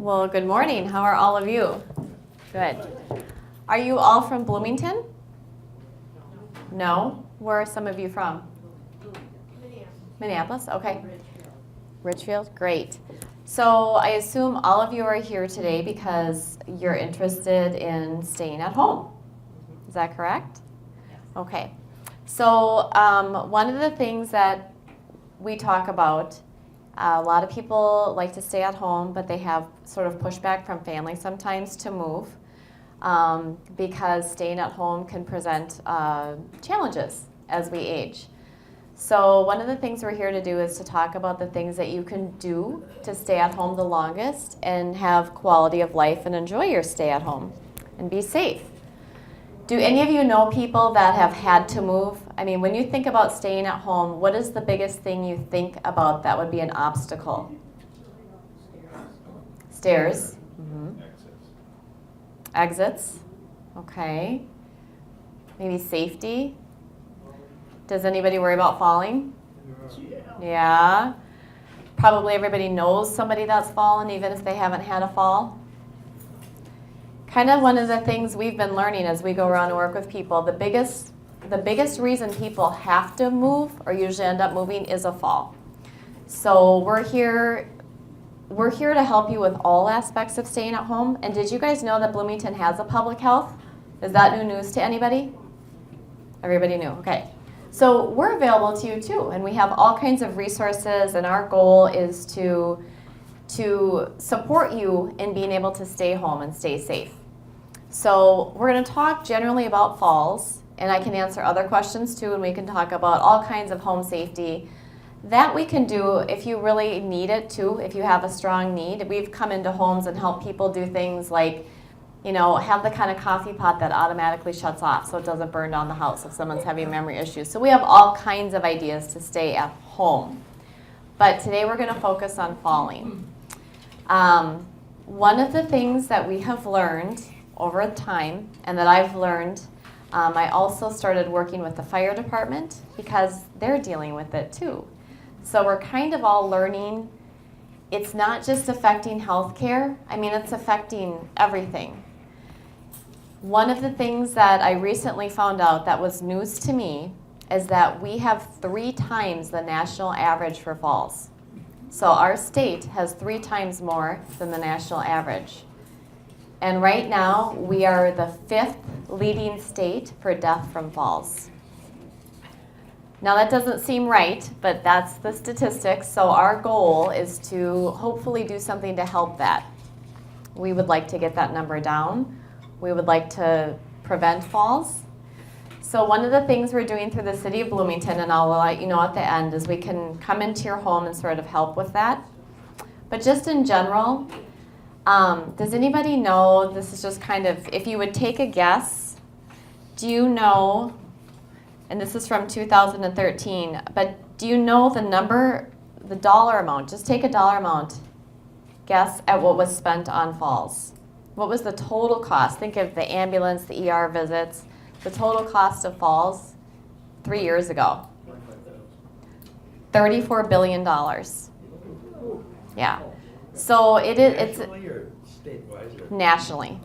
Well, good morning. How are all of you? Good. Are you all from Bloomington? No? Where are some of you from? Minneapolis? Okay. Richfield? Great. So I assume all of you are here today because you're interested in staying at home. Is that correct? Okay. So one of the things that we talk about, a lot of people like to stay at home, but they have sort of pushback from family sometimes to move because staying at home can present challenges as we age. So one of the things we're here to do is to talk about the things that you can do to stay at home the longest and have quality of life and enjoy your stay at home and be safe. Do any of you know people that have had to move? I mean, when you think about staying at home, what is the biggest thing you think about that would be an obstacle? Stairs. Mm-hmm. Exits. Okay. Maybe safety. Does anybody worry about falling? Yeah. Probably everybody knows somebody that's fallen, even if they haven't had a fall. Kind of one of the things we've been learning as we go around and work with people, the biggest reason people have to move or usually end up moving is a fall. So we're here to help you with all aspects of staying at home. And did you guys know that Bloomington has a public health? Is that new news to anybody? Everybody knew, okay. So we're available to you too, and we have all kinds of resources, and our goal is to support you in being able to stay home and stay safe. So we're going to talk generally about falls, and I can answer other questions too, and we can talk about all kinds of home safety. That we can do if you really need it too, if you have a strong need. We've come into homes and helped people do things like, you know, have the kind of coffee pot that automatically shuts off so it doesn't burn down the house if someone's having memory issues. So we have all kinds of ideas to stay at home. But today we're going to focus on falling. One of the things that we have learned over time, and that I've learned, I also started working with the fire department because they're dealing with it too. So we're kind of all learning. It's not just affecting healthcare. I mean, it's affecting everything. One of the things that I recently found out that was news to me is that we have 3 times the national average for falls. So our state has 3 times more than the national average. And right now, we are the 5th leading state for death from falls. Now that doesn't seem right, but that's the statistics. So our goal is to hopefully do something to help that. We would like to get that number down. We would like to prevent falls. So one of the things we're doing through the city of Bloomington, and I'll let you know at the end, is we can come into your home and sort of help with that. But just in general, does anybody know, this is just kind of, if you would take a guess, do you know, and this is from 2013, but do you know the number, the dollar amount, just take a dollar amount, guess at what was spent on falls. What was the total cost? Think of the ambulance, the ER visits, the total cost of falls 3 years ago. $34 billion. Yeah. So it's nationally or statewide? Nationally.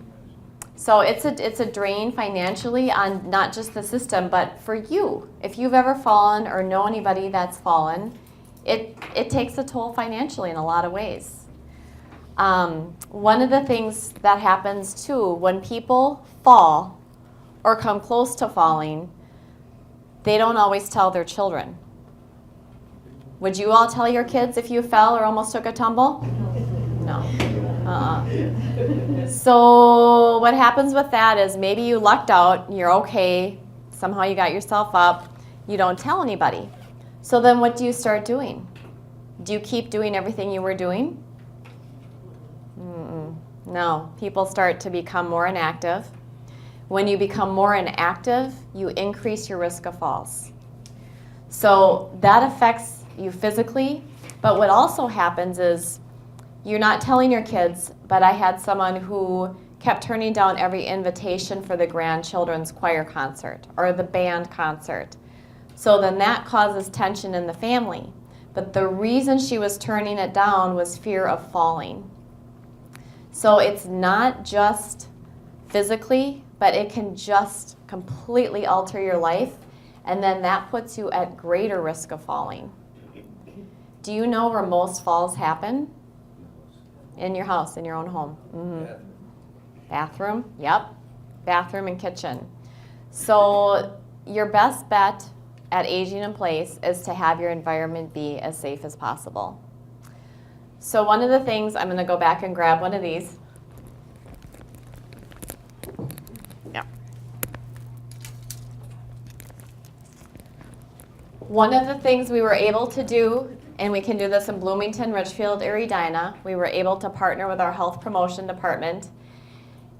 So it's a drain financially on not just the system, but for you. If you've ever fallen or know anybody that's fallen, it takes a toll financially in a lot of ways. One of the things that happens too, when people fall or come close to falling, they don't always tell their children. Would you all tell your kids if you fell or almost took a tumble? No. So what happens with that is maybe you lucked out, you're okay, somehow you got yourself up, you don't tell anybody. So then what do you start doing? Do you keep doing everything you were doing? No, people start to become more inactive. When you become more inactive, you increase your risk of falls. So that affects you physically, but what also happens is you're not telling your kids, but I had someone who kept turning down every invitation for the grandchildren's choir concert or the band concert. So then that causes tension in the family. But the reason she was turning it down was fear of falling. So it's not just physically, but it can just completely alter your life, and then that puts you at greater risk of falling. Do you know where most falls happen? In your house, in your own home. Yeah. Bathroom, yep. Bathroom and kitchen. So your best bet at aging in place is to have your environment be as safe as possible. So one of the things, I'm going to go back and grab one of these. Yeah. One of the things we were able to do, and we can do this in Bloomington, Richfield, or Edina, we were able to partner with our health promotion department,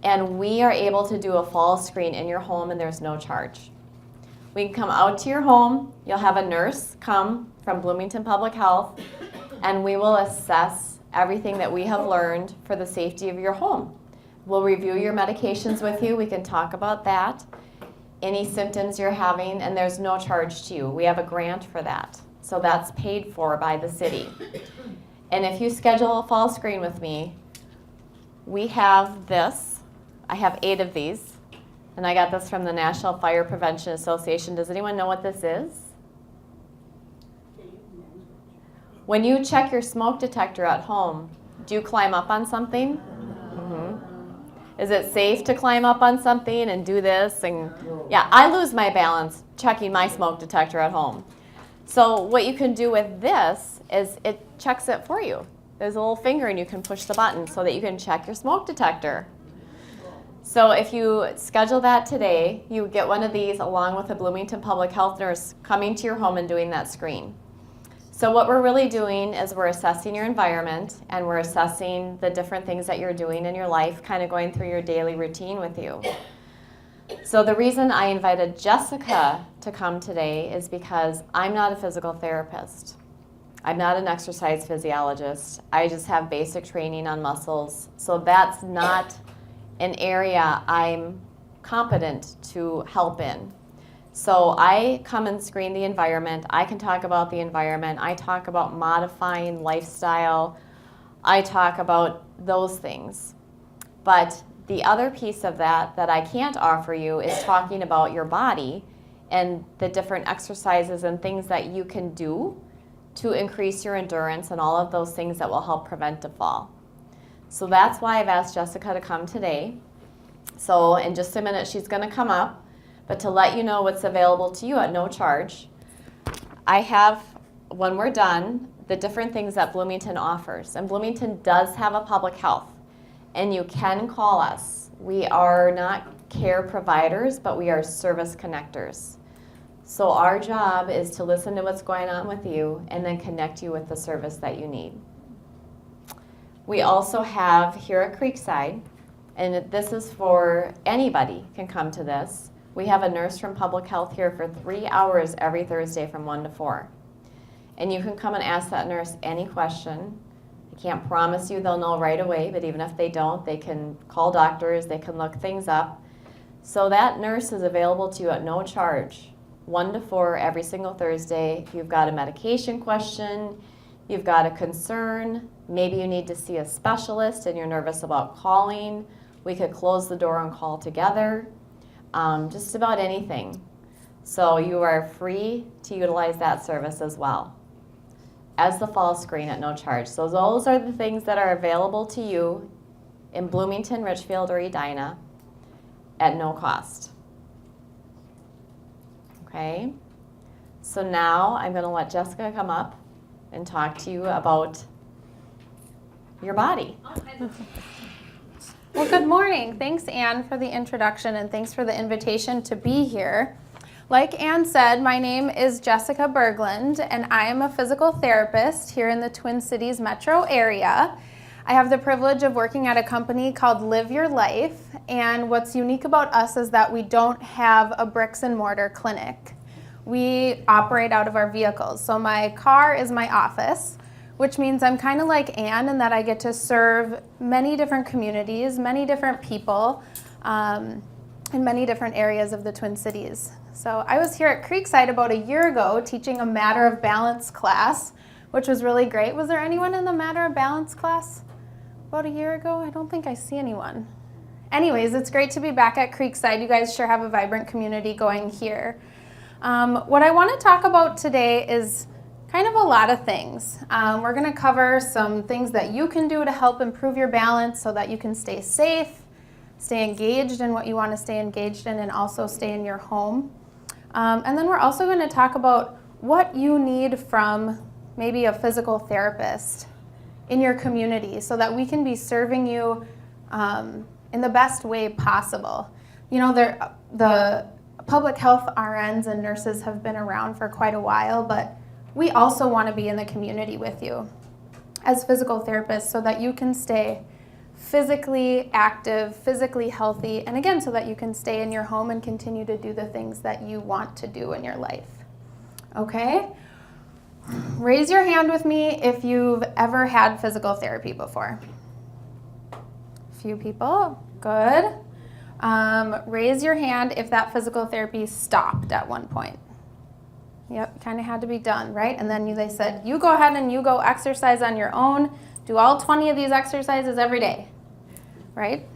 and we are able to do a fall screen in your home, and there's no charge. We can come out to your home. You'll have a nurse come from Bloomington Public Health, and we will assess everything that we have learned for the safety of your home. We'll review your medications with you. We can talk about that, any symptoms you're having, and there's no charge to you. We have a grant for that, so that's paid for by the city. And if you schedule a fall screen with me, we have this. I have 8 of these, and I got this from the National Fire Prevention Association. Does anyone know what this is? When you check your smoke detector at home, do you climb up on something? Mm-hmm. Is it safe to climb up on something and do this? And yeah, I lose my balance checking my smoke detector at home. So what you can do with this is it checks it for you. There's a little finger and you can push the button so that you can check your smoke detector. So if you schedule that today, you get one of these along with a Bloomington Public Health nurse coming to your home and doing that screen. So what we're really doing is we're assessing your environment, and we're assessing the different things that you're doing in your life, kind of going through your daily routine with you. So the reason I invited Jessica to come today is because I'm not a physical therapist. I'm not an exercise physiologist. I just have basic training on muscles. So that's not an area I'm competent to help in. So I come and screen the environment. I can talk about the environment. I talk about modifying lifestyle. I talk about those things. But the other piece of that I can't offer you is talking about your body and the different exercises and things that you can do to increase your endurance and all of those things that will help prevent a fall. So that's why I've asked Jessica to come today. So in just a minute, she's going to come up. But to let you know what's available to you at no charge, I have, when we're done, the different things that Bloomington offers. And Bloomington does have a public health, and you can call us. We are not care providers, but we are service connectors. So our job is to listen to what's going on with you and then connect you with the service that you need. We also have here at Creekside, and this is for anybody can come to this. We have a nurse from public health here for 3 hours every Thursday from 1 to 4. And you can come and ask that nurse any question. I can't promise you they'll know right away, but even if they don't, they can call doctors, they can look things up. So that nurse is available to you at no charge, 1 to 4 every single Thursday. If you've got a medication question, you've got a concern, maybe you need to see a specialist and you're nervous about calling, we could close the door and call together. Just about anything. So you are free to utilize that service as well as the fall screen at no charge. So those are the things that are available to you in Bloomington, Richfield, or Edina at no cost. Okay? So now I'm going to let Jessica come up and talk to you about your body. Well, good morning. Thanks, Anne, for the introduction, and thanks for the invitation to be here. Like Anne said, my name is Jessica Berglund, and I am a physical therapist here in the Twin Cities metro area. I have the privilege of working at a company called Live Your Life, and what's unique about us is that we don't have a bricks and mortar clinic. We operate out of our vehicles. So my car is my office, which means I'm kind of like Anne in that I get to serve many different communities, many different people, in many different areas of the Twin Cities. So I was here at Creekside about a year ago teaching a Matter of Balance class, which was really great. Was there anyone in the Matter of Balance class? about a year ago. I don't think I see anyone. Anyways, it's great to be back at Creekside. You guys sure have a vibrant community going here. What I want to talk about today is kind of a lot of things. We're going to cover some things that you can do to help improve your balance so that you can stay safe, stay engaged in what you want to stay engaged in, and also stay in your home. And then we're also going to talk about what you need from maybe a physical therapist in your community so that we can be serving you in the best way possible. You know, the public health RNs and nurses have been around for quite a while, but we also want to be in the community with you as physical therapists so that you can stay physically active, physically healthy, and again, so that you can stay in your home and continue to do the things that you want to do in your life. Okay? Raise your hand with me if you've ever had physical therapy before. Few people. Good. Raise your hand if that physical therapy stopped at one point. Yep, kind of had to be done, right? And then they said, you go ahead and you go exercise on your own. Do all 20 of these exercises every day, right?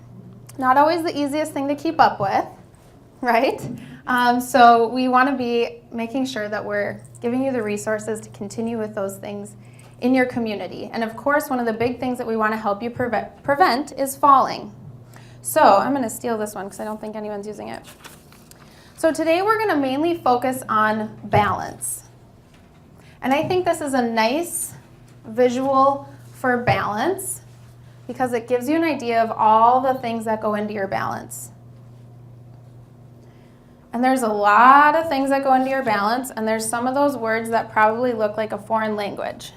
Not always the easiest thing to keep up with, right? So we want to be making sure that we're giving you the resources to continue with those things in your community. And of course, one of the big things that we want to help you prevent is falling. So I'm going to steal this one because I don't think anyone's using it. So today we're going to mainly focus on balance. And I think this is a nice visual for balance because it gives you an idea of all the things that go into your balance. And there's a lot of things that go into your balance, and there's some of those words that probably look like a foreign language.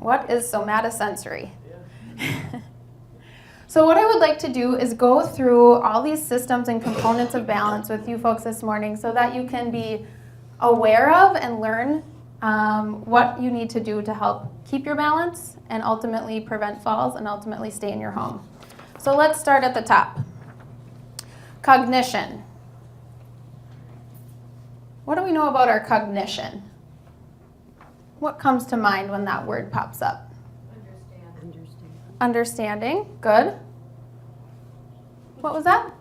What is somatosensory? So what I would like to do is go through all these systems and components of balance with you folks this morning so that you can be aware of and learn what you need to do to help keep your balance and ultimately prevent falls and ultimately stay in your home. So let's start at the top. Cognition. What do we know about our cognition? What comes to mind when that word pops up? Understanding. Good. What was that?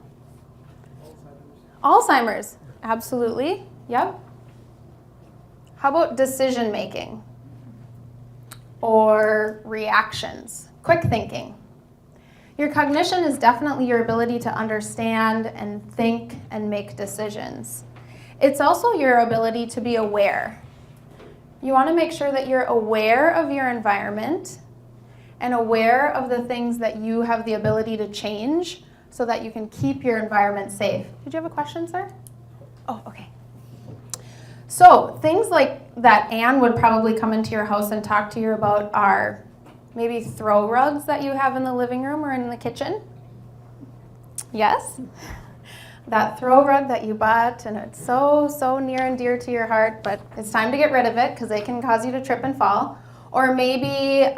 Alzheimer's. Absolutely. Yep. How about decision making? Or reactions? Quick thinking. Your cognition is definitely your ability to understand and think and make decisions. It's also your ability to be aware. You want to make sure that you're aware of your environment and aware of the things that you have the ability to change so that you can keep your environment safe. Did you have a question, sir? Oh, okay. So things like that Anne would probably come into your house and talk to you about are maybe throw rugs that you have in the living room or in the kitchen. Yes? That throw rug that you bought and it's so near and dear to your heart, but it's time to get rid of it because they can cause you to trip and fall. Or maybe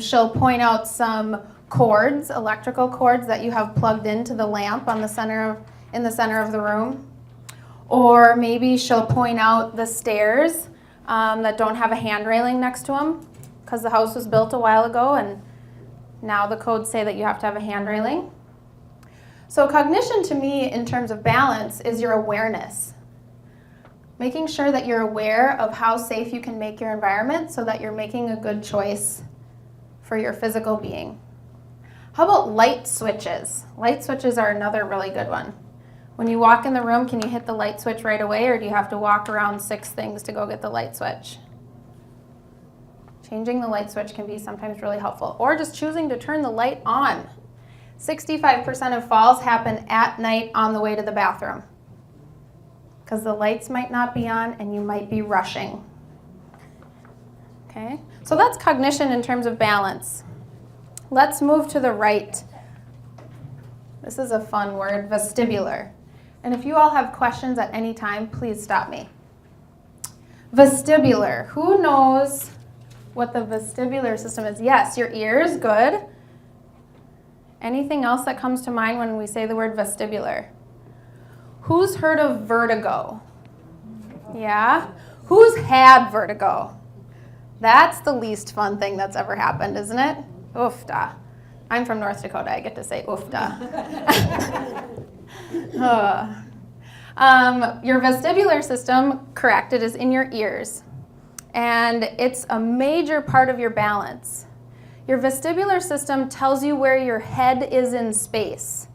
she'll point out some cords, electrical cords that you have plugged into the lamp in the center of the room. Or maybe she'll point out the stairs that don't have a hand railing next to them because the house was built a while ago and now the codes say that you have to have a hand railing. So cognition to me in terms of balance is your awareness. Making sure that you're aware of how safe you can make your environment so that you're making a good choice for your physical being. How about light switches? Light switches are another really good one. When you walk in the room, can you hit the light switch right away or do you have to walk around 6 things to go get the light switch? Changing the light switch can be sometimes really helpful. Or just choosing to turn the light on. 65% of falls happen at night on the way to the bathroom because the lights might not be on and you might be rushing. Okay, so that's cognition in terms of balance. Let's move to the right. This is a fun word, vestibular. And if you all have questions at any time, please stop me. Vestibular. Who knows what the vestibular system is? Yes, your ears, good. Anything else that comes to mind when we say the word vestibular? Who's heard of vertigo? Yeah? Who's had vertigo? That's the least fun thing that's ever happened, isn't it? Oof, da. I'm from North Dakota. I get to say oofda. Your vestibular system, correct, it is in your ears. And it's a major part of your balance. Your vestibular system tells you where your head is in space.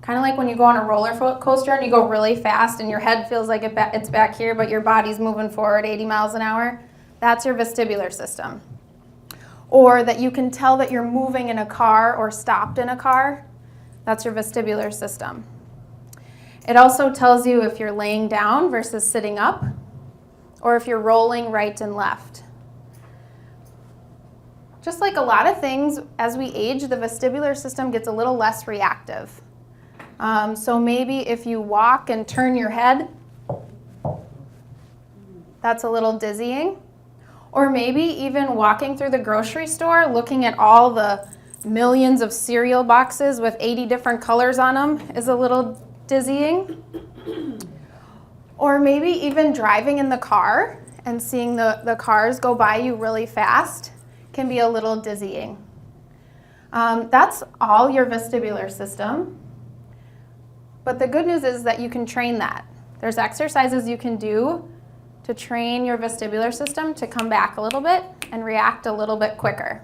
Kind of like when you go on a roller coaster and you go really fast and your head feels like it's back here, but your body's moving forward 80 miles an hour. That's your vestibular system. Or that you can tell that you're moving in a car or stopped in a car. That's your vestibular system. It also tells you if you're laying down versus sitting up, or if you're rolling right and left. Just like a lot of things, as we age, the vestibular system gets a little less reactive. So maybe if you walk and turn your head, that's a little dizzying. Or maybe even walking through the grocery store, looking at all the millions of cereal boxes with 80 different colors on them is a little dizzying. Or maybe even driving in the car and seeing the cars go by you really fast can be a little dizzying. That's all your vestibular system. But the good news is that you can train that. There's exercises you can do to train your vestibular system to come back a little bit and react a little bit quicker.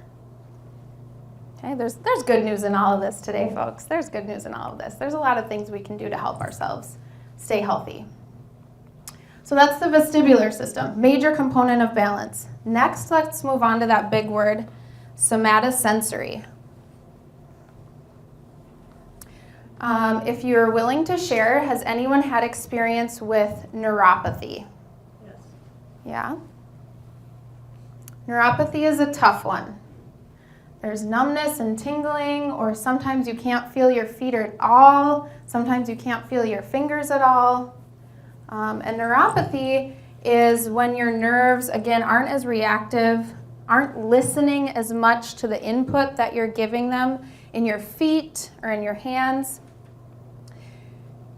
Okay, there's good news in all of this today, folks. There's good news in all of this. There's a lot of things we can do to help ourselves stay healthy. So that's the vestibular system, major component of balance. Next, let's move on to that big word, somatosensory. If you're willing to share, has anyone had experience with neuropathy? Yes. Yeah? Neuropathy is a tough one. There's numbness and tingling, or sometimes you can't feel your feet at all. Sometimes you can't feel your fingers at all. And neuropathy is when your nerves, again, aren't as reactive, aren't listening as much to the input that you're giving them in your feet or in your hands.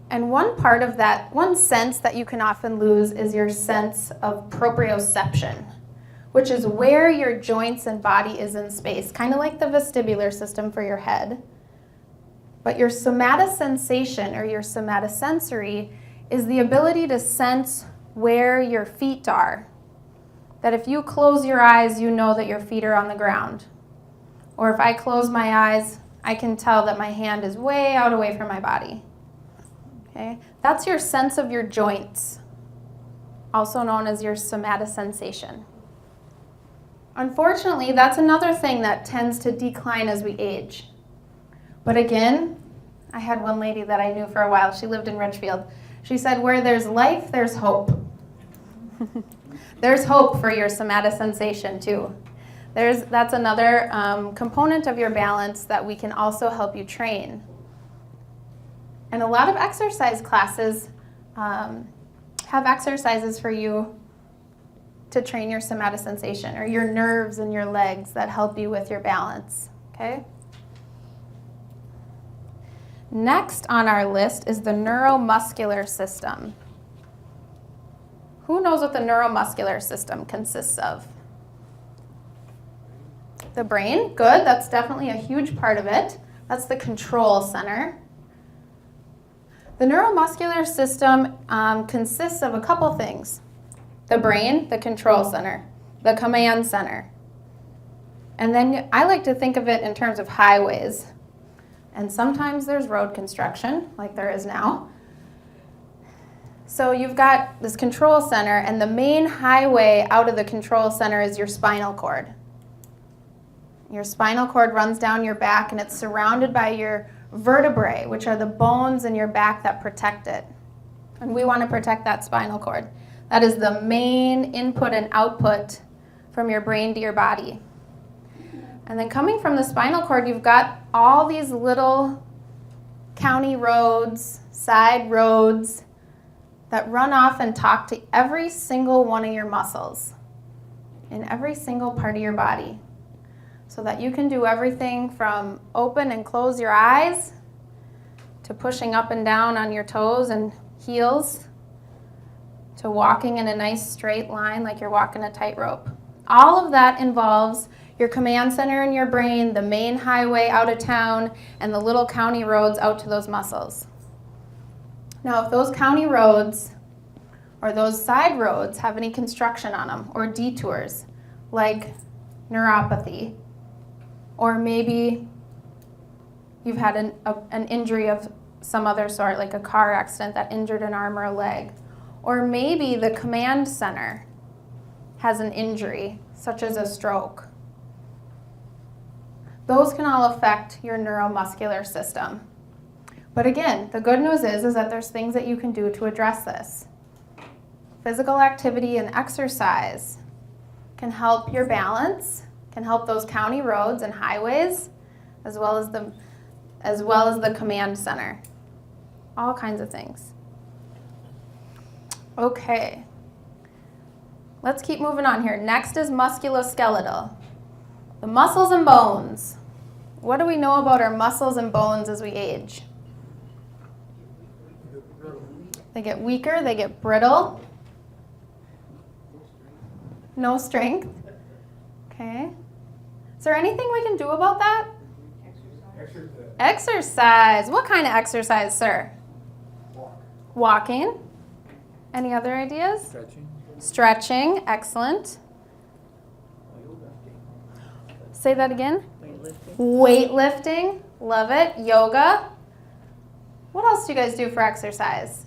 And one part of that, one sense that you can often lose is your sense of proprioception, which is where your joints and body is in space, kind of like the vestibular system for your head. But your somatosensation or your somatosensory is the ability to sense where your feet are. That if you close your eyes, you know that your feet are on the ground. Or if I close my eyes, I can tell that my hand is way out away from my body. Okay? That's your sense of your joints, also known as your somatosensation. Unfortunately, that's another thing that tends to decline as we age. But again, I had one lady that I knew for a while. She lived in Richfield. She said, where there's life, there's hope. There's hope for your somatosensation too. That's another component of your balance that we can also help you train. And a lot of exercise classes have exercises for you to train your somatosensation or your nerves in your legs that help you with your balance, okay? Next on our list is the neuromuscular system. Who knows what the neuromuscular system consists of? The brain, good, that's definitely a huge part of it. That's the control center. The neuromuscular system consists of a couple things. The brain, the control center, the command center. And then I like to think of it in terms of highways. And sometimes there's road construction, like there is now. So you've got this control center, and the main highway out of the control center is your spinal cord. Your spinal cord runs down your back, and it's surrounded by your vertebrae, which are the bones in your back that protect it. And we want to protect that spinal cord. That is the main input and output from your brain to your body. And then coming from the spinal cord, you've got all these little county roads, side roads that run off and talk to every single one of your muscles in every single part of your body, so that you can do everything from open and close your eyes to pushing up and down on your toes and heels to walking in a nice straight line like you're walking a tightrope. All of that involves your command center in your brain, the main highway out of town, and the little county roads out to those muscles. Now, if those county roads or those side roads have any construction on them or detours, like neuropathy, or maybe you've had an injury of some other sort, like a car accident that injured an arm or a leg, or maybe the command center has an injury, such as a stroke. Those can all affect your neuromuscular system. But again, the good news is that there's things that you can do to address this. Physical activity and exercise can help your balance, can help those county roads and highways, as well as the command center. All kinds of things. Okay. Let's keep moving on here. Next is musculoskeletal. The muscles and bones. What do we know about our muscles and bones as we age? They get weaker, they get brittle. No strength. Okay. Is there anything we can do about that? Exercise. What kind of exercise, sir? Walking. Any other ideas? Stretching. Stretching. Excellent. Say that again. Weightlifting. Love it. Yoga. What else do you guys do for exercise?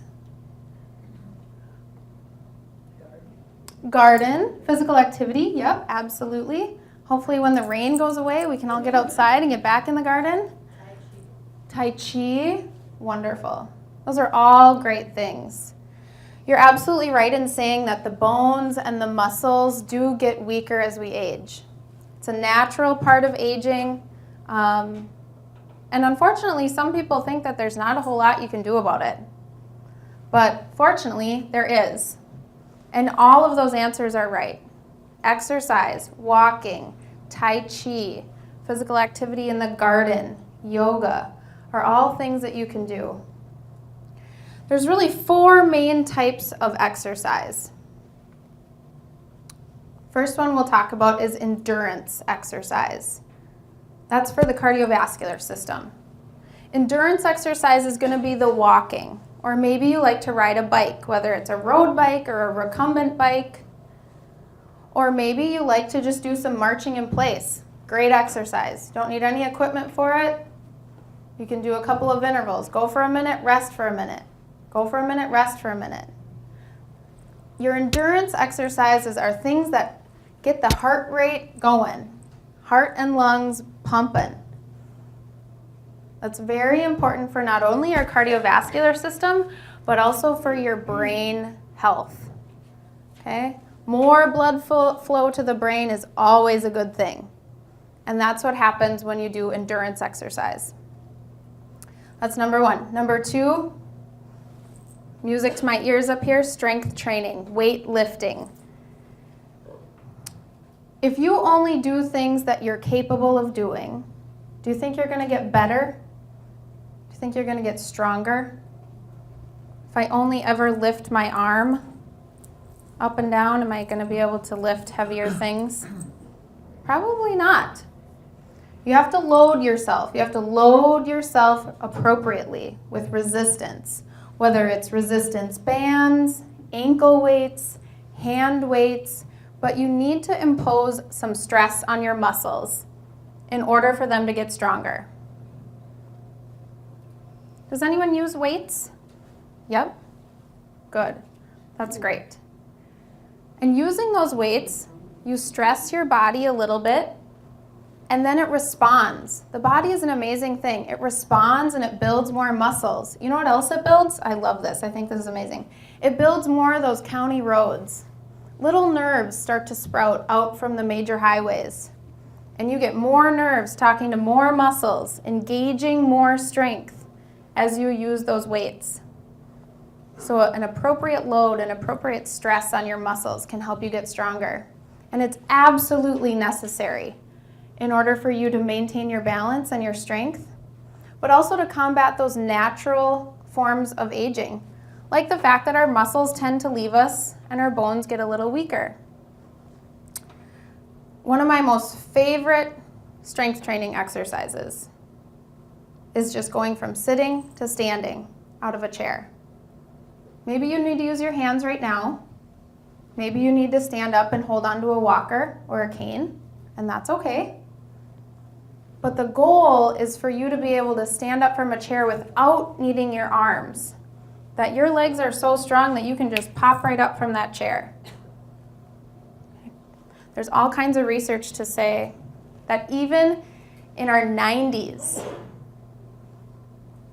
Garden. Physical activity. Yep, absolutely. Hopefully when the rain goes away, we can all get outside and get back in the garden. Tai Chi. Wonderful. Those are all great things. You're absolutely right in saying that the bones and the muscles do get weaker as we age. It's a natural part of aging. And unfortunately, some people think that there's not a whole lot you can do about it. But fortunately, there is. And all of those answers are right. Exercise, walking, Tai Chi, physical activity in the garden, yoga, are all things that you can do. There's really 4 main types of exercise. First one we'll talk about is endurance exercise. That's for the cardiovascular system. Endurance exercise is going to be the walking, or maybe you like to ride a bike, whether it's a road bike or a recumbent bike, or maybe you like to just do some marching in place. Great exercise. Don't need any equipment for it. You can do a couple of intervals. Go for a minute, rest for a minute. Go for a minute, rest for a minute. Your endurance exercises are things that get the heart rate going, heart and lungs pumping. That's very important for not only your cardiovascular system, but also for your brain health. Okay? More blood flow to the brain is always a good thing. And that's what happens when you do endurance exercise. That's number 1. Number 2, music to my ears up here, strength training, weight lifting. If you only do things that you're capable of doing, do you think you're going to get better? Do you think you're going to get stronger? If I only ever lift my arm up and down, am I going to be able to lift heavier things? Probably not. You have to load yourself. You have to load yourself appropriately with resistance, whether it's resistance bands, ankle weights, hand weights, but you need to impose some stress on your muscles in order for them to get stronger. Does anyone use weights? Yep. Good. That's great. And using those weights, you stress your body a little bit, and then it responds. The body is an amazing thing. It responds and it builds more muscles. You know what else it builds? I love this. I think this is amazing. It builds more of those county roads. Little nerves start to sprout out from the major highways. And you get more nerves talking to more muscles, engaging more strength as you use those weights. So an appropriate load and appropriate stress on your muscles can help you get stronger. And it's absolutely necessary in order for you to maintain your balance and your strength, but also to combat those natural forms of aging, like the fact that our muscles tend to leave us and our bones get a little weaker. One of my most favorite strength training exercises is just going from sitting to standing out of a chair. Maybe you need to use your hands right now. Maybe you need to stand up and hold onto a walker or a cane, and that's okay. But the goal is for you to be able to stand up from a chair without needing your arms. That your legs are so strong that you can just pop right up from that chair. There's all kinds of research to say that even in our 90s,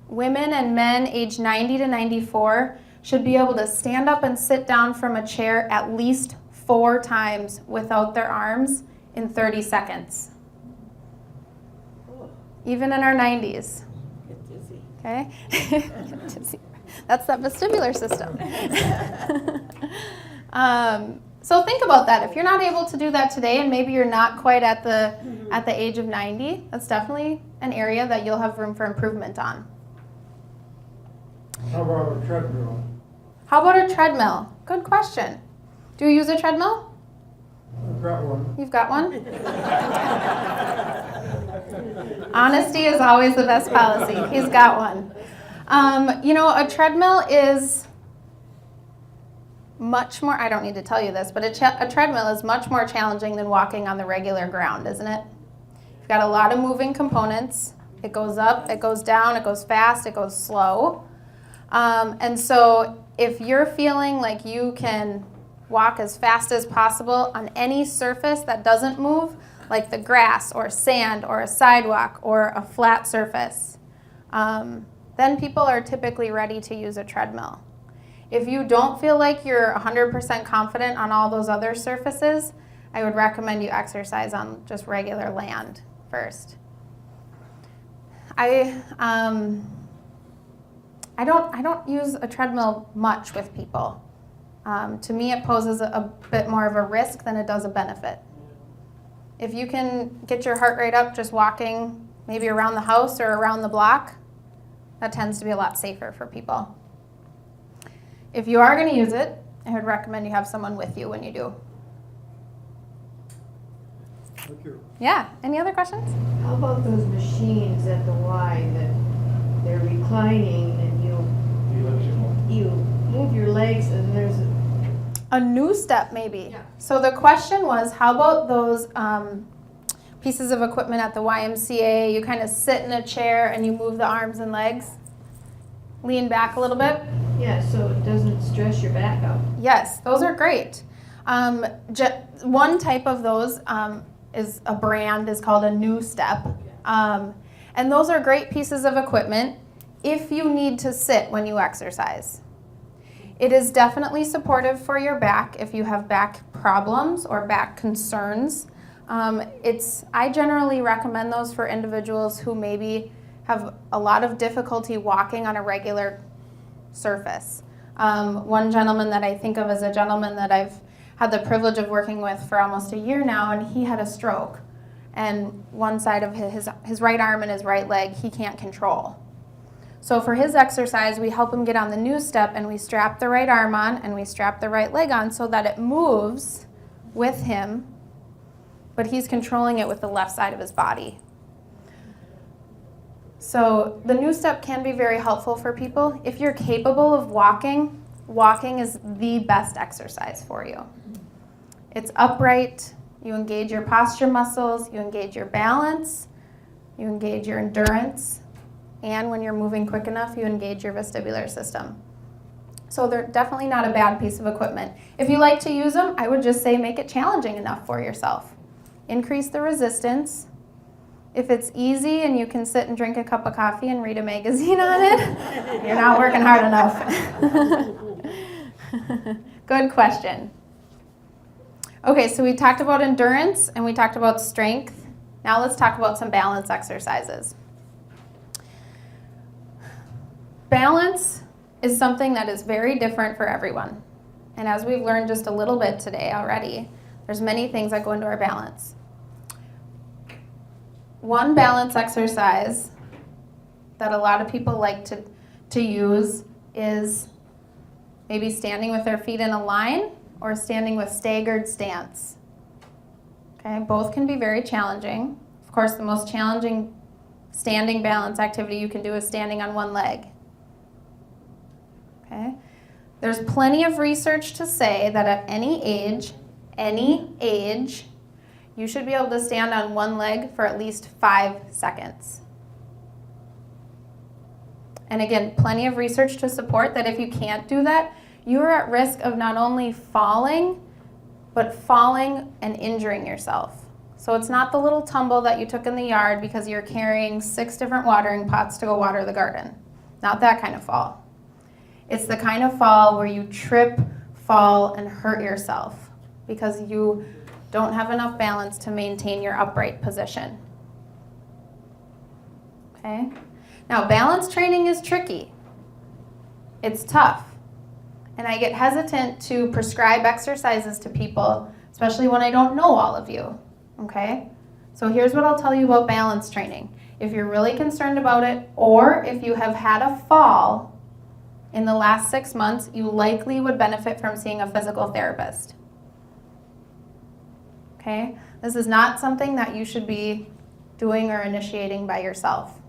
women and men aged 90 to 94 should be able to stand up and sit down from a chair at least 4 times without their arms in 30 seconds. Even in our 90s. Get dizzy. Okay? Get dizzy. That's that vestibular system. So think about that. If you're not able to do that today, and maybe you're not quite at the age of 90, that's definitely an area that you'll have room for improvement on. How about a treadmill? How about a treadmill? Good question. Do you use a treadmill? I've got one. You've got one? Honesty is always the best policy. He's got one. A treadmill is much more, I don't need to tell you this, but a treadmill is much more challenging than walking on the regular ground, isn't it? You've got a lot of moving components. It goes up, it goes down, it goes fast, it goes slow. And so if you're feeling like you can walk as fast as possible on any surface that doesn't move, like the grass or sand or a sidewalk or a flat surface, then people are typically ready to use a treadmill. If you don't feel like you're 100% confident on all those other surfaces, I would recommend you exercise on just regular land first. I don't use a treadmill much with people. To me, it poses a bit more of a risk than it does a benefit. If you can get your heart rate up just walking maybe around the house or around the block, that tends to be a lot safer for people. If you are going to use it, I would recommend you have someone with you when you do. Thank you. Yeah, any other questions? How about those machines at the Y that they're reclining and you move your legs and there's A new step maybe. Yeah. So the question was, how about those pieces of equipment at the YMCA? You kind of sit in a chair and you move the arms and legs. Lean back a little bit. so it doesn't stress your back out. Yes, those are great. One type of those is a brand is called a new step. And those are great pieces of equipment if you need to sit when you exercise. It is definitely supportive for your back if you have back problems or back concerns. I generally recommend those for individuals who maybe have a lot of difficulty walking on a regular surface. One gentleman that I think of is a gentleman that I've had the privilege of working with for almost a year now, and he had a stroke. And one side of his right arm and his right leg he can't control. So for his exercise, we help him get on the new step, and we strap the right arm on and we strap the right leg on so that it moves with him, but he's controlling it with the left side of his body. So the new step can be very helpful for people. If you're capable of walking, walking is the best exercise for you. It's upright, you engage your posture muscles, you engage your balance, you engage your endurance, and when you're moving quick enough, you engage your vestibular system. So they're definitely not a bad piece of equipment. If you like to use them, I would just say make it challenging enough for yourself. Increase the resistance. If it's easy and you can sit and drink a cup of coffee and read a magazine on it, you're not working hard enough. Good question. Okay, so we talked about endurance and we talked about strength. Now let's talk about some balance exercises. Balance is something that is very different for everyone. And as we've learned just a little bit today already, there's many things that go into our balance. One balance exercise that a lot of people like to use is maybe standing with their feet in a line or standing with staggered stance. Okay, both can be very challenging. Of course, the most challenging standing balance activity you can do is standing on one leg. Okay? There's plenty of research to say that at any age, you should be able to stand on one leg for at least 5 seconds. And again, plenty of research to support that if you can't do that, you are at risk of not only falling, but falling and injuring yourself. So it's not the little tumble that you took in the yard because you're carrying 6 different watering pots to go water the garden. Not that kind of fall. It's the kind of fall where you trip, fall, and hurt yourself because you don't have enough balance to maintain your upright position. Okay? Now, balance training is tricky. It's tough. And I get hesitant to prescribe exercises to people, especially when I don't know all of you, okay? So here's what I'll tell you about balance training. If you're really concerned about it, or if you have had a fall in the last 6 months, you likely would benefit from seeing a physical therapist, okay? This is not something that you should be doing or initiating by yourself.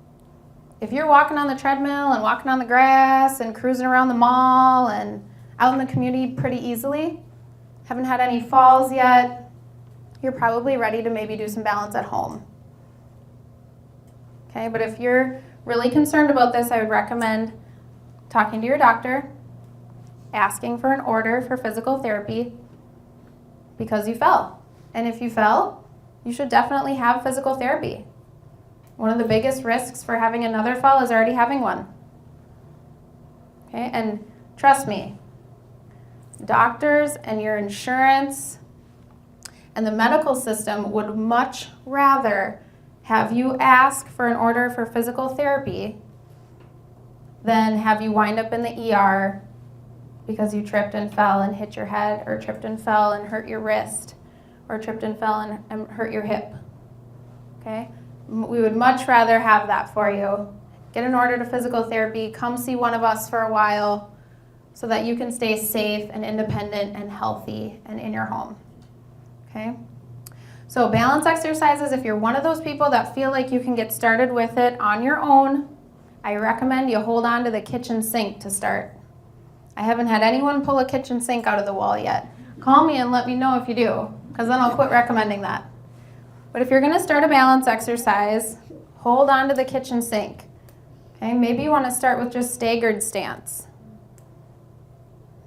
If you're walking on the treadmill and walking on the grass and cruising around the mall and out in the community pretty easily, haven't had any falls yet, you're probably ready to maybe do some balance at home. Okay, but if you're really concerned about this, I would recommend talking to your doctor, asking for an order for physical therapy because you fell. And if you fell, you should definitely have physical therapy. One of the biggest risks for having another fall is already having one. Okay, and trust me, doctors and your insurance and the medical system would much rather have you ask for an order for physical therapy than have you wind up in the ER because you tripped and fell and hit your head, or tripped and fell and hurt your wrist, or tripped and fell and hurt your hip. Okay? We would much rather have that for you. Get an order to physical therapy, come see one of us for a while, so that you can stay safe and independent and healthy and in your home, okay? So balance exercises, if you're one of those people that feel like you can get started with it on your own, I recommend you hold on to the kitchen sink to start. I haven't had anyone pull a kitchen sink out of the wall yet. Call me and let me know if you do, because then I'll quit recommending that. But if you're gonna start a balance exercise, hold on to the kitchen sink, okay? Maybe you wanna start with just staggered stance.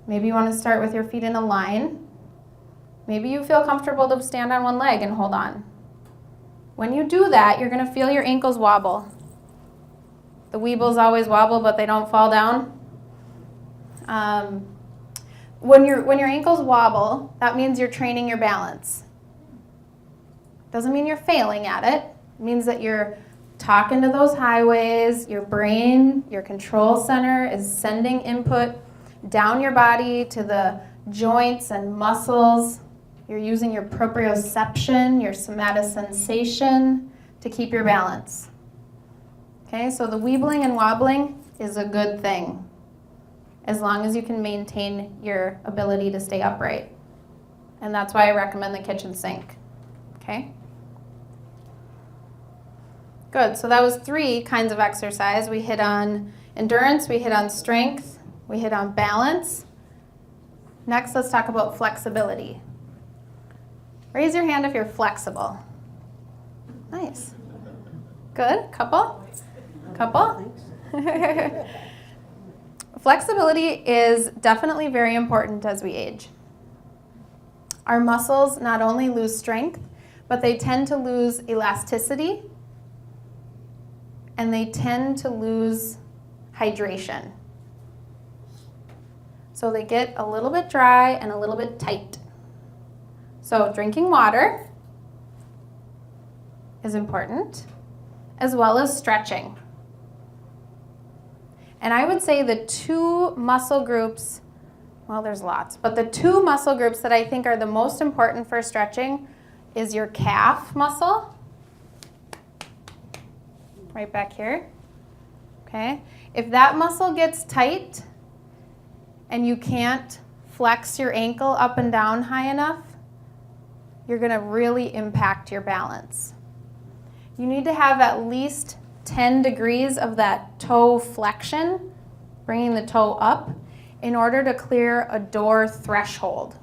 Maybe you want to start with your feet in a line. Maybe you feel comfortable to stand on one leg and hold on. When you do that, you're going to feel your ankles wobble. The Weebles always wobble, but they don't fall down. When your ankles wobble, that means you're training your balance. Doesn't mean you're failing at it. It means that you're talking to those highways. Your brain, your control center is sending input down your body to the joints and muscles. You're using your proprioception, your somatosensation to keep your balance. Okay, so the weebling and wobbling is a good thing as long as you can maintain your ability to stay upright. And that's why I recommend the kitchen sink. Okay? Good, so that was 3 kinds of exercise. We hit on endurance, we hit on strength, we hit on balance. Next, let's talk about flexibility. Raise your hand if you're flexible. Nice. Good. Couple? Flexibility is definitely very important as we age. Our muscles not only lose strength, but they tend to lose elasticity, and they tend to lose hydration. So they get a little bit dry and a little bit tight. So drinking water is important, as well as stretching. And I would say the 2 muscle groups, well, there's lots, but the 2 muscle groups that I think are the most important for stretching is your calf muscle, right back here, okay? If that muscle gets tight and you can't flex your ankle up and down high enough, you're going to really impact your balance. You need to have at least 10 degrees of that toe flexion, bringing the toe up, in order to clear a door threshold.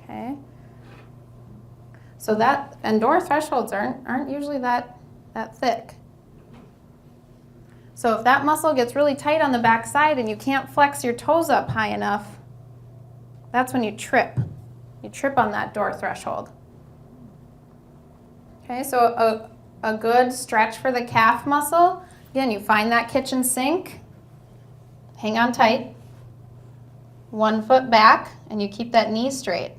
Okay? So that, and door thresholds aren't usually that thick. So if that muscle gets really tight on the back side and you can't flex your toes up high enough, that's when you trip. You trip on that door threshold. Okay, so a good stretch for the calf muscle. Again, you find that kitchen sink, hang on tight, 1 foot back, and you keep that knee straight.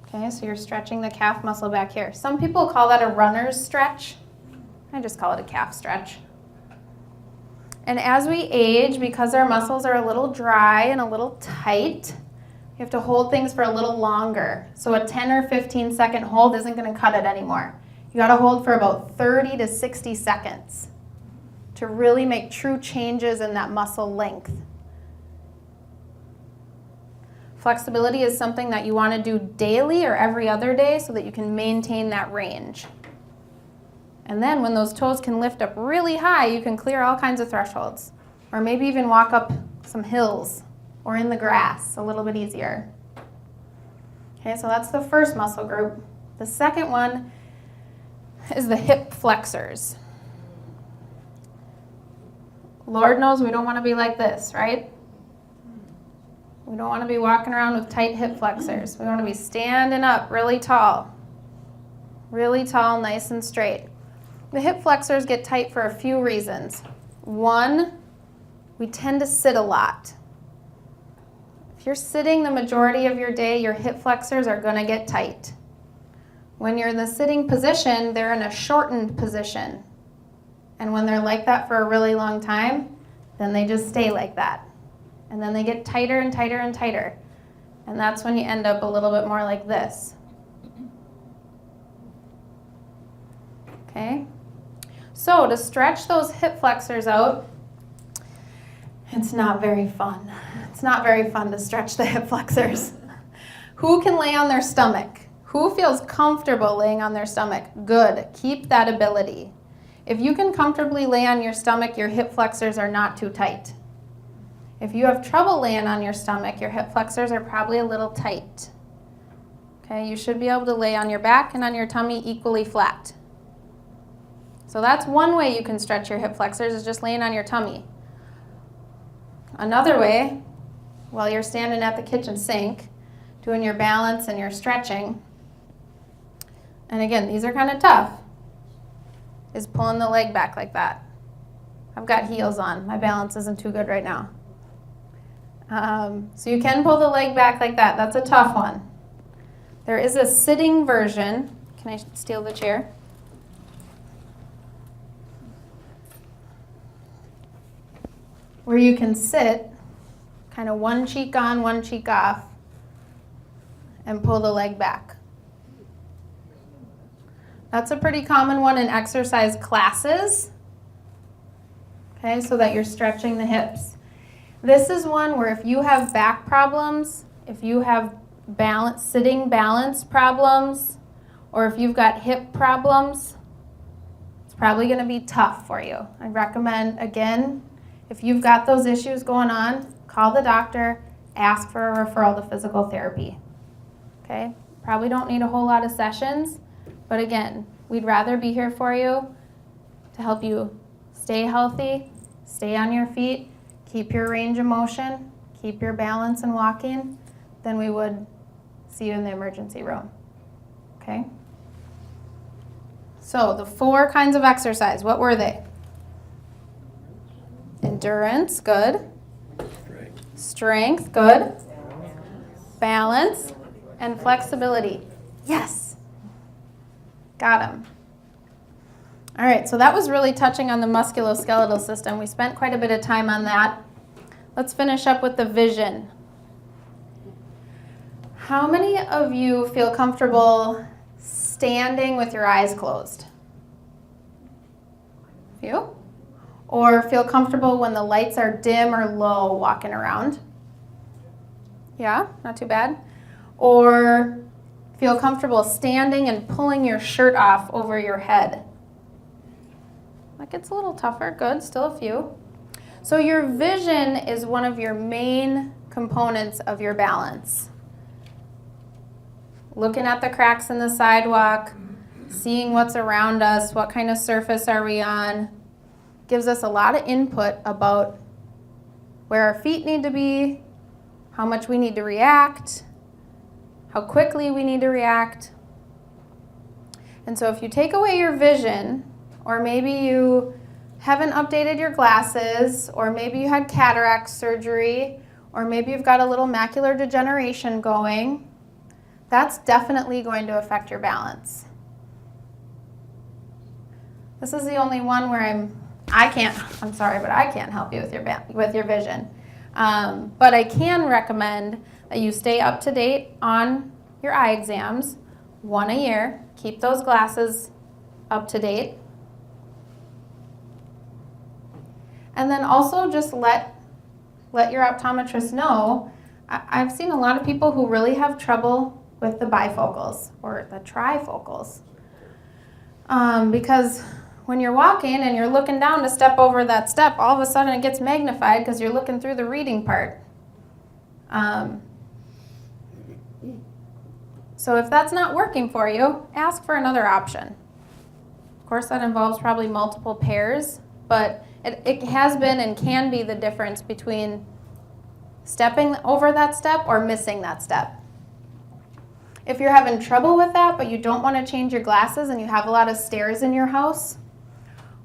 Okay, so you're stretching the calf muscle back here. Some people call that a runner's stretch. I just call it a calf stretch. And as we age, because our muscles are a little dry and a little tight, you have to hold things for a little longer. So a 10 or 15 second hold isn't going to cut it anymore. You got to hold for about 30 to 60 seconds to really make true changes in that muscle length. Flexibility is something that you want to do daily or every other day so that you can maintain that range. And then when those toes can lift up really high, you can clear all kinds of thresholds. Or maybe even walk up some hills or in the grass a little bit easier. Okay, so that's the first muscle group. The second one is the hip flexors. Lord knows we don't want to be like this, right? We don't want to be walking around with tight hip flexors. We want to be standing up really tall, nice and straight. The hip flexors get tight for a few reasons. One, we tend to sit a lot. If you're sitting the majority of your day, your hip flexors are going to get tight. When you're in the sitting position, they're in a shortened position. And when they're like that for a really long time, then they just stay like that. And then they get tighter and tighter and tighter. And that's when you end up a little bit more like this. Okay? So to stretch those hip flexors out, it's not very fun. It's not very fun to stretch the hip flexors. Who can lay on their stomach? Who feels comfortable laying on their stomach? Good. Keep that ability. If you can comfortably lay on your stomach, your hip flexors are not too tight. If you have trouble laying on your stomach, your hip flexors are probably a little tight. Okay, you should be able to lay on your back and on your tummy equally flat. So that's one way you can stretch your hip flexors, is just laying on your tummy. Another way, while you're standing at the kitchen sink, doing your balance and your stretching, and again, these are kind of tough, is pulling the leg back like that. I've got heels on. My balance isn't too good right now. So you can pull the leg back like that. That's a tough one. There is a sitting version. Can I steal the chair? Where you can sit, kind of one cheek on, one cheek off, and pull the leg back. That's a pretty common one in exercise classes. Okay, so that you're stretching the hips. This is one where if you have back problems, if you have sitting balance problems, or if you've got hip problems, it's probably going to be tough for you. I recommend, again, if you've got those issues going on, call the doctor, ask for a referral to physical therapy. Okay? Probably don't need a whole lot of sessions, but again, we'd rather be here for you to help you stay healthy, stay on your feet, keep your range of motion, keep your balance and walking, than we would see you in the emergency room. Okay? So the 4 kinds of exercise, what were they? Endurance, good. Strength, good. Balance and flexibility. Yes. Got them. All right, so that was really touching on the musculoskeletal system. We spent quite a bit of time on that. Let's finish up with the vision. How many of you feel comfortable standing with your eyes closed? A few? Or feel comfortable when the lights are dim or low walking around? Yeah, not too bad. Or feel comfortable standing and pulling your shirt off over your head. That gets a little tougher. Good, still a few. So your vision is one of your main components of your balance. Looking at the cracks in the sidewalk, seeing what's around us, what kind of surface are we on, gives us a lot of input about where our feet need to be, how much we need to react, how quickly we need to react. And so if you take away your vision, or maybe you haven't updated your glasses, or maybe you had cataract surgery, or maybe you've got a little macular degeneration going, that's definitely going to affect your balance. This is the only one where I can't help you with your vision. But I can recommend that you stay up to date on your eye exams, 1 a year. Keep those glasses up to date. And then also just let your optometrist know. I've seen a lot of people who really have trouble with the bifocals or the trifocals. Because when you're walking and you're looking down to step over that step, all of a sudden it gets magnified because you're looking through the reading part. So if that's not working for you, ask for another option. Of course, that involves probably multiple pairs, but it has been and can be the difference between stepping over that step or missing that step. If you're having trouble with that, but you don't want to change your glasses and you have a lot of stairs in your house,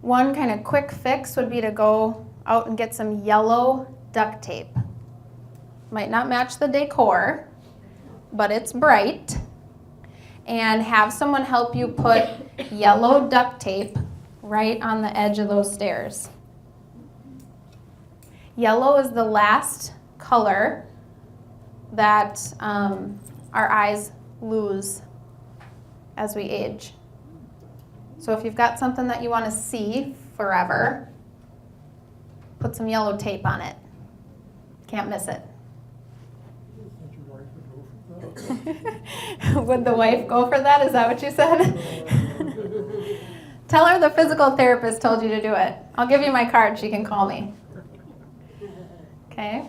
one kind of quick fix would be to go out and get some yellow duct tape. Might not match the decor, but it's bright. And have someone help you put yellow duct tape right on the edge of those stairs. Yellow is the last color that our eyes lose as we age. So if you've got something that you want to see forever, put some yellow tape on it. Can't miss it. Would the wife go for that? Is that what you said? Tell her the physical therapist told you to do it. I'll give you my card. She can call me. Okay?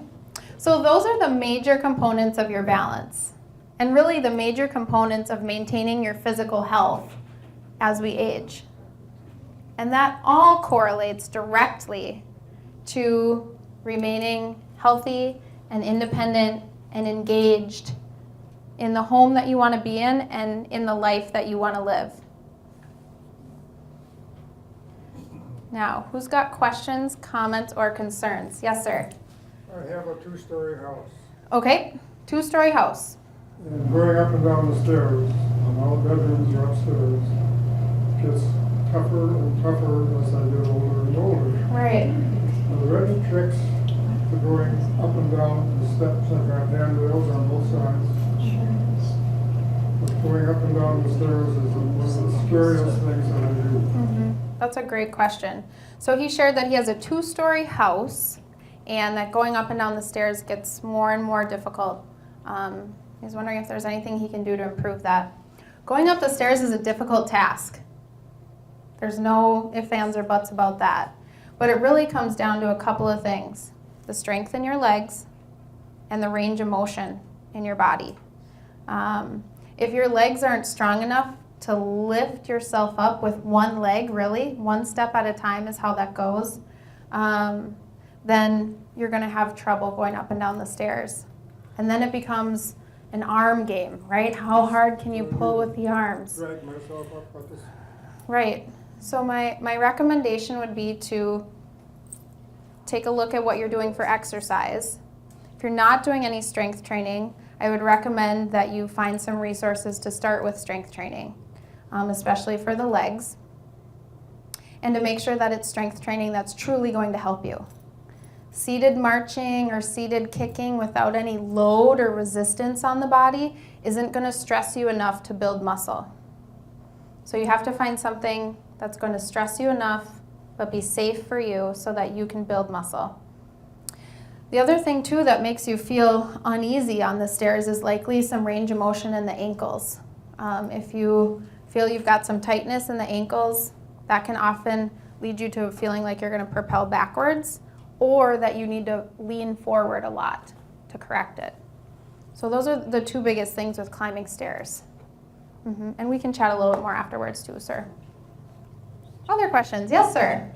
So those are the major components of your balance, and really the major components of maintaining your physical health as we age. And that all correlates directly to remaining healthy and independent and engaged in the home that you want to be in and in the life that you want to live. Now, who's got questions, comments, or concerns? Yes, sir. I have a 2-story house. Okay, 2-story house. And going up and down the stairs, and all the bedrooms are upstairs, gets tougher and tougher as I get older and older. Right. Are there any tricks to going up and down the steps? I've got handrails on both sides. But going up and down the stairs is one of the scariest things that I do. Mm-hmm. That's a great question. So he shared that he has a 2-story house and that going up and down the stairs gets more and more difficult. He's wondering if there's anything he can do to improve that. Going up the stairs is a difficult task. There's no ifs, ands, or buts about that. But it really comes down to a couple of things: the strength in your legs and the range of motion in your body. If your legs aren't strong enough to lift yourself up with one leg, really, one step at a time is how that goes, then you're going to have trouble going up and down the stairs. And then it becomes an arm game, right? How hard can you pull with the arms? Drag myself up like this. Right. So my recommendation would be to take a look at what you're doing for exercise. If you're not doing any strength training, I would recommend that you find some resources to start with strength training, especially for the legs, and to make sure that it's strength training that's truly going to help you. Seated marching or seated kicking without any load or resistance on the body isn't going to stress you enough to build muscle. So you have to find something that's going to stress you enough but be safe for you so that you can build muscle. The other thing too that makes you feel uneasy on the stairs is likely some range of motion in the ankles. If you feel you've got some tightness in the ankles, that can often lead you to feeling like you're going to propel backwards, or that you need to lean forward a lot to correct it. So those are the two biggest things with climbing stairs. And we can chat a little bit more afterwards too, sir. Other questions? Yes, sir.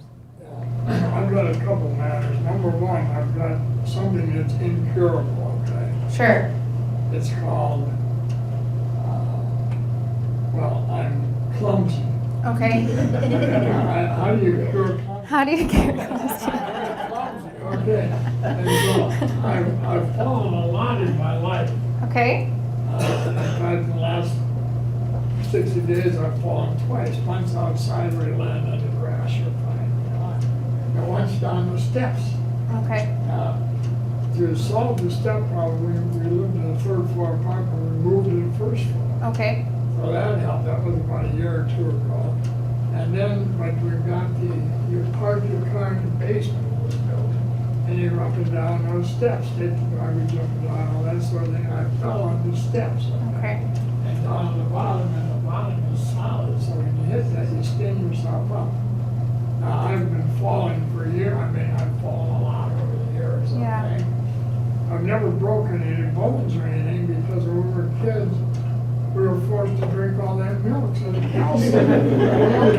I've got a couple matters. Number one, I've got something that's incurable, okay? Sure. It's called, I'm clumsy. Okay. How do you cure clumsy? How do you get clumsy? Okay. And so I've fallen a lot in my life. Okay. In fact, in the last 60 days, I've fallen twice. Once outside where you land on the grass, you're fine. And once down the steps. Okay. To solve the step problem, we lived in a third floor apartment, we moved to the first floor. Okay. So that helped. That was about a year or two ago. And then, like, we got you parked your car in the basement was built. And you're up and down those steps, take the garbage up and down, all that sort of thing. I fell on the steps. Okay. And down on the bottom, and the bottom is solid, so when you hit that, you stand yourself up. Now, I've been falling for a year. I mean, I've fallen a lot over the years. Yeah. Okay? I've never broken any bones or anything because when we were kids, we were forced to drink all that milk, so the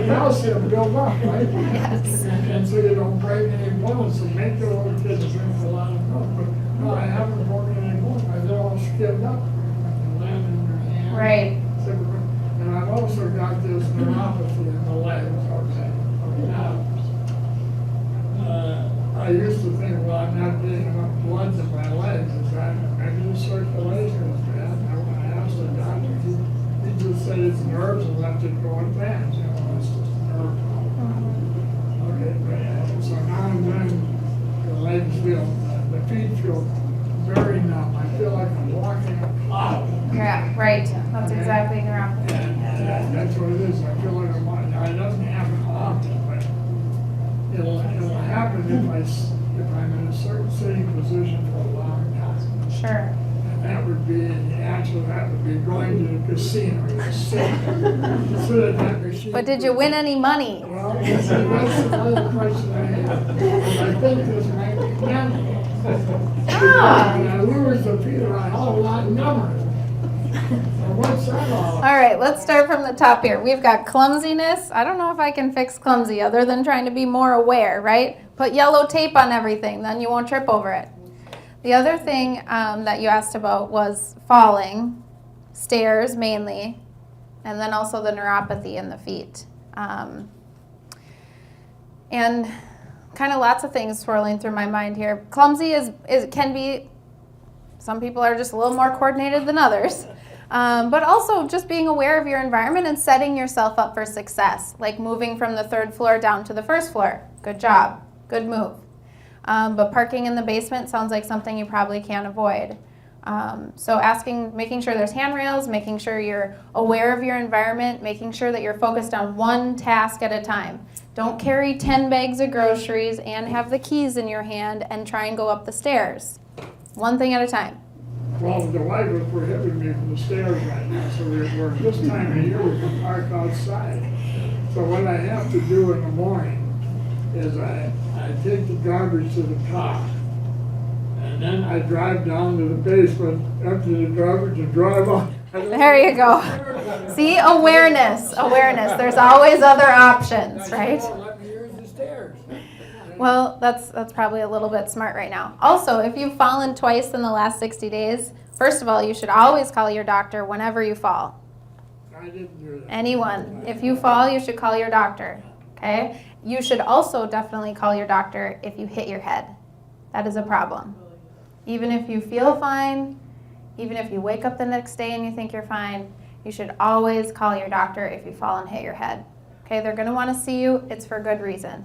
calcium built up, right? Yes. And so you don't break any bones, so make the little kids drink a lot of milk. But no, I haven't broken any bones. They're all skinned up. And land in your hand. Right. And I've also got this neuropathy in the legs, okay? Now, I used to think, well, I'm not getting enough blood to my legs. Is that maybe the circulation is bad? And when I asked the doctor, he just said it's nerves and left it go in bands. You know, it's just a nerve problem. Okay, but so now and then the legs feel, the feet feel very numb. I feel like I'm walking a cloud. Yeah, right. That's exactly neuropathy. And that's what it is. I feel like I'm on. It doesn't happen often, but it'll happen if I'm in a certain sitting position for a long time. Sure. And that would be going to the casino. You sit at that machine. But did you win any money? Well, that's another question I have. I think this might be mental. When I lose the feet are a hell of a lot number. What's that all? All right, let's start from the top here. We've got clumsiness. I don't know if I can fix clumsy other than trying to be more aware, right? Put yellow tape on everything, then you won't trip over it. The other thing that you asked about was falling, stairs mainly, and then also the neuropathy in the feet. And kind of lots of things swirling through my mind here. Clumsy can be, some people are just a little more coordinated than others. But also just being aware of your environment and setting yourself up for success, like moving from the third floor down to the first floor. Good job, good move. But parking in the basement sounds like something you probably can't avoid. So making sure there's handrails, making sure you're aware of your environment, making sure that you're focused on one task at a time. Don't carry 10 bags of groceries and have the keys in your hand and try and go up the stairs. One thing at a time. Well, the wife was prohibiting me from the stairs right now, so we're this time of year we can park outside. So what I have to do in the morning is I take the garbage to the top, and then I drive down to the basement, empty the garbage, and drive on. There you go. See, awareness. There's always other options, right? Let me use the stairs. Well, that's probably a little bit smart right now. Also, if you've fallen twice in the last 60 days, first of all, you should always call your doctor whenever you fall. I didn't do that. Anyone. If you fall, you should call your doctor, okay? You should also definitely call your doctor if you hit your head. That is a problem. Even if you feel fine, even if you wake up the next day and you think you're fine, you should always call your doctor if you fall and hit your head. Okay, they're gonna wanna see you, it's for good reason.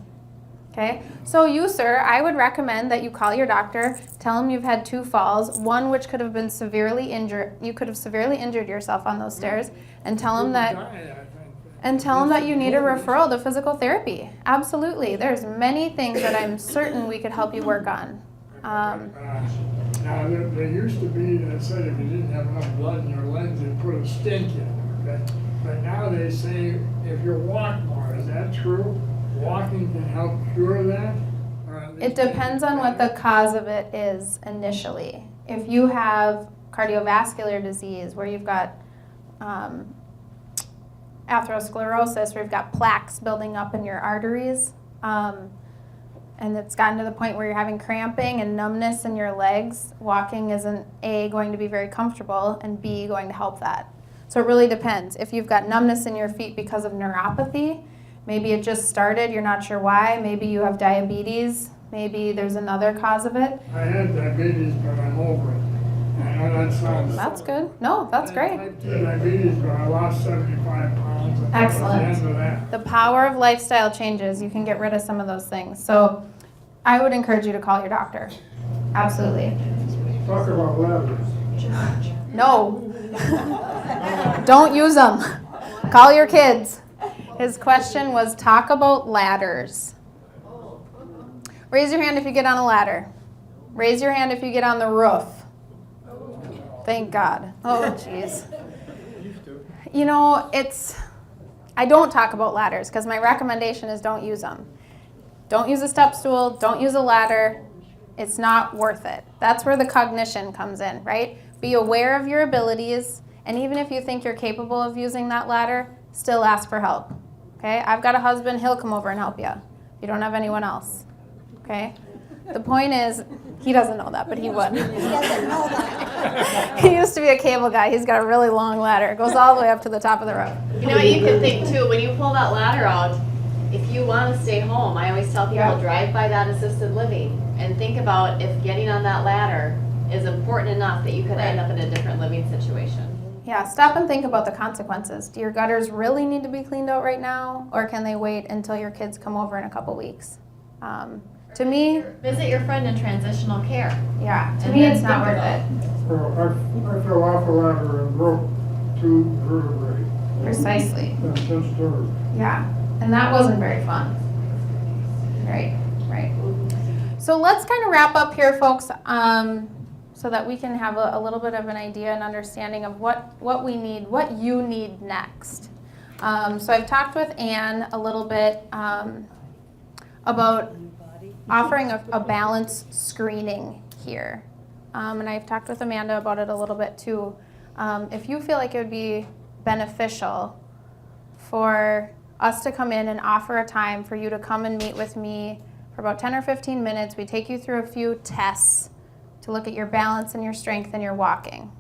Okay, so you, sir, I would recommend that you call your doctor, tell him you've had 2 falls, one which could have been severely injured, you could have severely injured yourself on those stairs, and tell him that you need a referral to physical therapy. Absolutely, there's many things that I'm certain we could help you work on. Now, there used to be that said if you didn't have enough blood in your legs, they'd put a stent in, okay? But now they say if you walk more, is that true? Walking can help cure that? Or at least It depends on what the cause of it is initially. If you have cardiovascular disease where you've got atherosclerosis, where you've got plaques building up in your arteries, and it's gotten to the point where you're having cramping and numbness in your legs, walking isn't A, going to be very comfortable, and B, going to help that. So it really depends. If you've got numbness in your feet because of neuropathy, maybe it just started, you're not sure why, maybe you have diabetes, maybe there's another cause of it. I had diabetes, but I'm over it. I know that sounds... That's good. No, that's I great. had type 2 diabetes, but I lost 75 pounds. And Excellent. That was the end of that. The power of lifestyle changes, you can get rid of some of those things. So I would encourage you to call your doctor. Absolutely. Talk about ladders. No. Don't use them. Call your kids. His question was talk about ladders. Raise your hand if you get on a ladder. Raise your hand if you get on the roof. Thank God. Oh, jeez. You know, I don't talk about ladders because my recommendation is don't use them. Don't use a step stool. Don't use a ladder. It's not worth it. That's where the cognition comes in, right? Be aware of your abilities, and even if you think you're capable of using that ladder, still ask for help. Okay? I've got a husband. He'll come over and help you. You don't have anyone else. Okay? The point is, he doesn't know that, but he would. He doesn't know that. He used to be a cable guy. He's got a really long ladder. It goes all the way up to the top of the roof. You know what you can think too, when you pull that ladder out, if you want to stay home, I always tell people Yeah. drive by that assisted living and think about if getting on that ladder is important enough that you could end up in a different living situation. Yeah, stop and think about the consequences. Do your gutters really need to be cleaned out right now, or can they wait until your kids come over in a couple weeks? To me, Visit your friend in transitional care. yeah, to And me then it's not think worth it. I fell off a ladder and broke 2 vertebrae. Precisely. And since disturbed. Yeah, and that wasn't very fun. Right, right. So let's kind of wrap up here, folks, so that we can have a little bit of an idea and understanding of what we need, what you need next. So I've talked with Anne a little bit about offering a balance screening here. And I've talked with Amanda about it a little bit too. If you feel like it would be beneficial for us to come in and offer a time for you to come and meet with me for about 10 or 15 minutes, we take you through a few tests to look at your balance and your strength and your walking,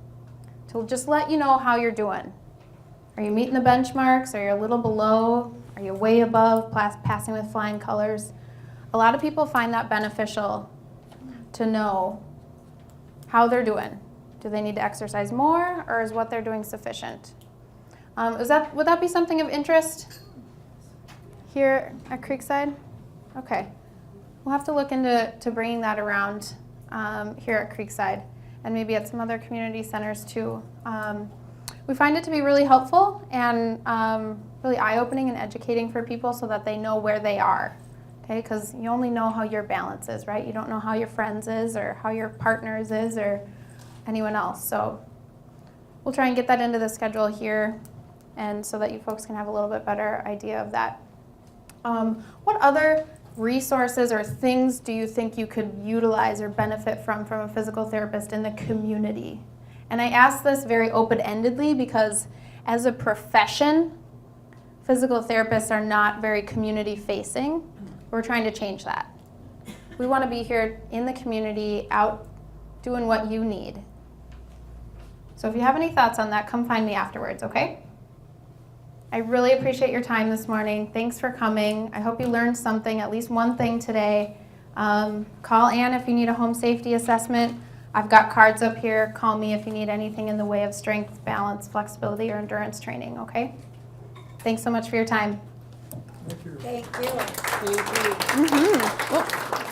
to just let you know how you're doing. Are you meeting the benchmarks? Are you a little below? Are you way above, passing with flying colors? A lot of people find that beneficial to know how they're doing. Do they need to exercise more, or is what they're doing sufficient? Would that be something of interest here at Creekside? Okay. We'll have to look into bringing that around here at Creekside and maybe at some other community centers too. We find it to be really helpful and really eye-opening and educating for people so that they know where they are. Okay, because you only know how your balance is, right? You don't know how your friends is or how your partners is or anyone else. So we'll try and get that into the schedule here and so that you folks can have a little bit better idea of that. What other resources or things do you think you could utilize or benefit from a physical therapist in the community? And I ask this very open-endedly because as a profession, physical therapists are not very community-facing. We're trying to change that. We want to be here in the community, out doing what you need. So if you have any thoughts on that, come find me afterwards, okay? I really appreciate your time this morning. Thanks for coming. I hope you learned something, at least one thing today. Call Ann if you need a home safety assessment. I've got cards up here. Call me if you need anything in the way of strength, balance, flexibility, or endurance training, okay? Thanks so much for your time. Thank you. Mm-hmm.